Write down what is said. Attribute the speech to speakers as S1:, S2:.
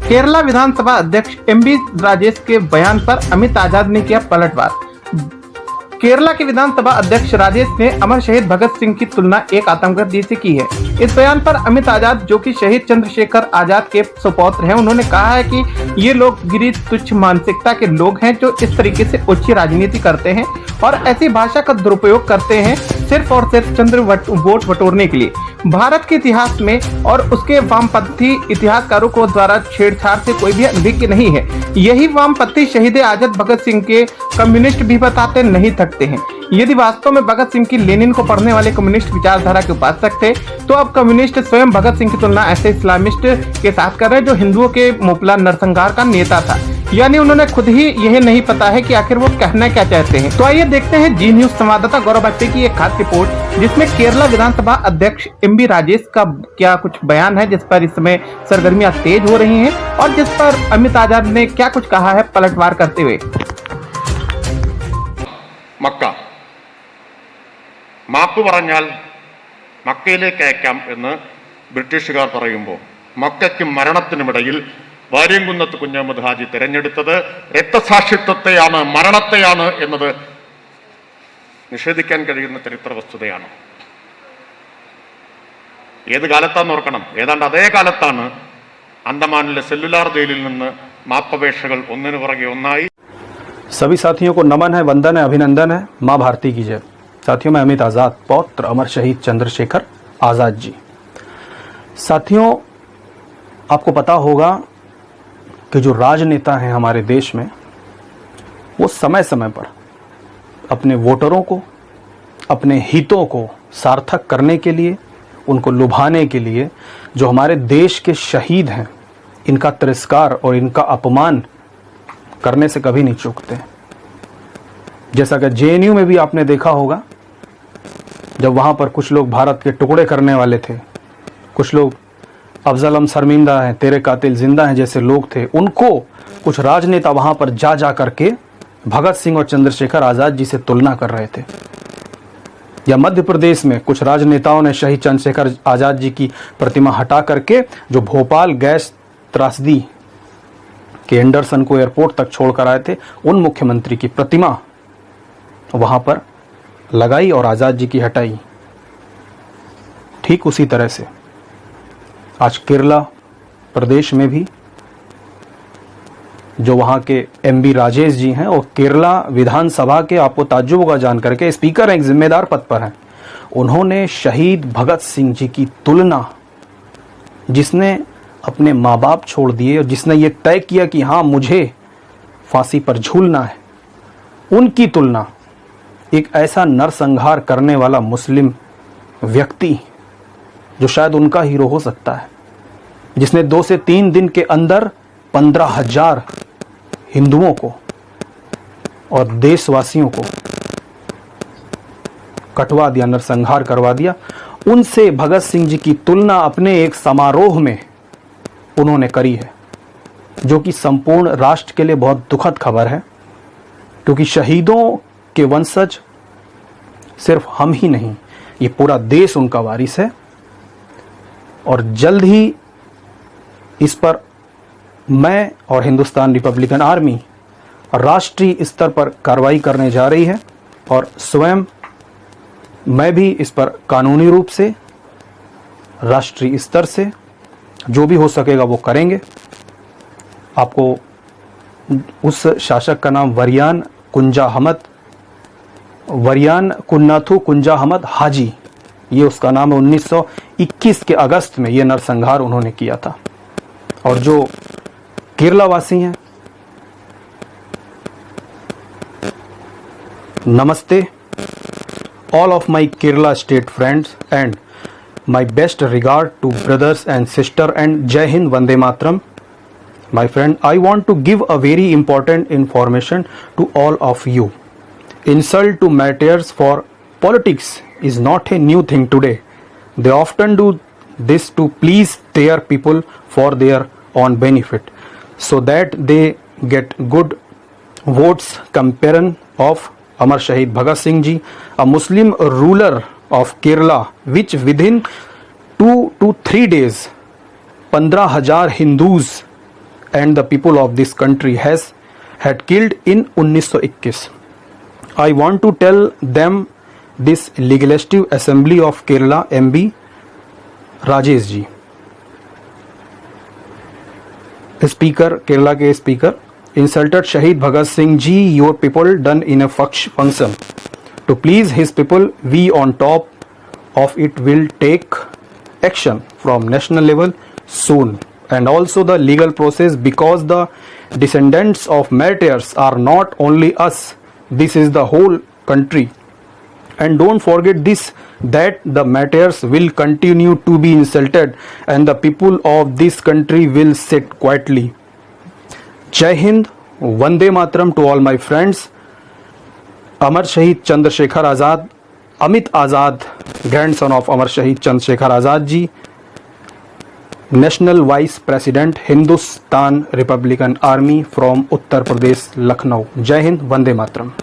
S1: केरला विधानसभा अध्यक्ष एमबी राजेश के बयान पर अमित आजाद ने किया पलटवार। केरला के विधानसभा अध्यक्ष राजेश ने अमर शहीद भगत सिंह की तुलना एक आतंकवादी से की है। इस बयान पर अमित आजाद, जो कि शहीद चंद्रशेखर आजाद के सुपौत्र हैं, उन्होंने कहा है कि ये लोग गिरी तुच्छ मानसिकता के लोग हैं जो इस तरीके से उच्च राजनीति करते हैं और ऐसी भाषा का दुरुपयोग करते हैं सिर्फ और सिर्फ चंद्र वोट बटोरने के लिए। भारत के इतिहास में और उसके वामपंथी इतिहासकारों को द्वारा छेड़छाड़ से कोई भी अनभिज्ञ नहीं है। यही वामपंथी शहीद आजाद भगत सिंह के कम्युनिस्ट भी बताते नहीं थकते हैं। यदि वास्तव में भगत सिंह की लेनिन को पढ़ने वाले कम्युनिस्ट विचारधारा के उपासक थे तो अब कम्युनिस्ट स्वयं भगत सिंह की तुलना ऐसे इस्लामिस्ट के साथ कर रहे हैं जो हिंदुओं के मुपला नरसंहार का नेता था। यानी उन्होंने खुद ही यह नहीं पता है कि आखिर वो कहना क्या चाहते हैं। तो आइए देखते हैं जी न्यूज संवाददाता गौरव बागटे की एक खास रिपोर्ट, जिसमें केरला विधानसभा अध्यक्ष एमबी राजेश का क्या कुछ बयान है जिस पर इस समय सरगर्मियां तेज हो रही हैं और जिस पर अमित आजाद ने क्या कुछ कहा है पलटवार करते हुए।
S2: മക്ക മാപ്പ് പറഞ്ഞാൽ മക്കയിലേക്ക് അയക്കാം എന്ന് ബ്രിട്ടീഷുകാർ പറയുമ്പോൾ മക്കയ്ക്കും മരണത്തിനുമിടയിൽ വാര്യംകുന്നത്ത് കുഞ്ഞഹമ്മദ് ഹാജി തിരഞ്ഞെടുത്തത് രക്തസാക്ഷിത്വത്തെയാണ്, മരണത്തെയാണ് എന്നത് നിഷേധിക്കാൻ കഴിയുന്ന ചരിത്ര വസ്തുതയാണ്. ഏത് കാലത്താന്ന് ഓർക്കണം, ഏതാണ്ട് അതേ കാലത്താണ് അന്തമാനിലെ സെല്ലുലാർ ജയിലിൽ നിന്ന് മാപ്പപേക്ഷകൾ ഒന്നിനു പുറകെ ഒന്നായി।
S3: सभी साथियों को नमन है, वंदन है, अभिनंदन है। माँ भारती की जय। साथियों, मैं अमित आजाद, पौत्र अमर शहीद चंद्रशेखर आजाद जी। साथियों, आपको पता होगा कि जो राजनेता हैं हमारे देश में, वो समय समय पर अपने वोटरों को, अपने हितों को सार्थक करने के लिए, उनको लुभाने के लिए जो हमारे देश के शहीद हैं, इनका तिरस्कार और इनका अपमान करने से कभी नहीं चूकते। जैसा कि जेएनयू में भी आपने देखा होगा, जब वहां पर कुछ लोग भारत के टुकड़े करने वाले थे, कुछ लोग अफजल शर्मिंदा हैं, तेरे कातिल जिंदा हैं जैसे लोग थे, उनको कुछ राजनेता वहां पर जा करके भगत सिंह और चंद्रशेखर आजाद जी से तुलना कर रहे थे। या मध्य प्रदेश में कुछ राजनेताओं ने शहीद चंद्रशेखर आजाद जी की प्रतिमा हटा करके जो भोपाल गैस त्रासदी कि एंडरसन को एयरपोर्ट तक छोड़कर आए थे, उन मुख्यमंत्री की प्रतिमा वहां पर लगाई और आजाद जी की हटाई। ठीक उसी तरह से आज केरला प्रदेश में भी जो वहां के एमबी राजेश जी हैं और केरला विधानसभा के, आपको ताज्जुब होगा जानकर के, स्पीकर हैं, एक जिम्मेदार पद पर हैं, उन्होंने शहीद भगत सिंह जी की तुलना, जिसने अपने माँ बाप छोड़ दिए और जिसने ये तय किया कि हाँ मुझे फांसी पर झूलना है, उनकी तुलना एक ऐसा नरसंहार करने वाला मुस्लिम व्यक्ति जो शायद उनका हीरो हो सकता है, जिसने 2 से 3 दिन के अंदर 15,000 हिंदुओं को और देशवासियों को कटवा दिया, नरसंहार करवा दिया, उनसे भगत सिंह जी की तुलना अपने एक समारोह में उन्होंने करी है, जो कि संपूर्ण राष्ट्र के लिए बहुत दुखद खबर है। क्योंकि शहीदों के वंशज सिर्फ हम ही नहीं, ये पूरा देश उनका वारिस है और जल्द ही इस पर मैं और हिंदुस्तान रिपब्लिकन आर्मी राष्ट्रीय स्तर पर कार्रवाई करने जा रही है और स्वयं मैं भी इस पर कानूनी रूप से राष्ट्रीय स्तर से जो भी हो सकेगा वो करेंगे। आपको उस शासक का नाम वरियान कुन्नाथु कुंजा अहमद हाजी, ये उसका नाम है। 1921 के अगस्त में ये नरसंहार उन्होंने किया था। और जो केरला वासी हैं, नमस्ते, all of my Kerala state friends and my best regard to brothers and sister and Jai Hind Vande Mataram. My friend, I want to give a very important information to all of you. Insult to martyrs for politics is not a new thing today. They often do this to please their people for their own benefit, so that they get good votes compared of Amar Shahid Bhagat Singh Ji, a Muslim ruler of Kerala, which within 2 to 3 days 15,000 Hindus and the people of this country had killed in 1921. I want to tell them this legislative assembly of Kerala MB Rajesh ji, speaker Kerala के speaker, insulted Shahid Bhagat Singh ji, your people done in a function to please his people. We on top of it will take action from national level soon, and also the legal process, because the descendants of martyrs are not only us, this is the whole country. And don't forget this, that the martyrs will continue to be insulted and the people of this country will sit quietly. Jai Hind, Vande Mataram to all my friends. Amar Shahid Chandrasekhar Azad, Amit Azad, grandson of Amar Shahid Chandrasekhar Azad ji, National Vice President, Hindustan Republican Army from Uttar Pradesh, Lucknow. Jai Hind, Vande Mataram.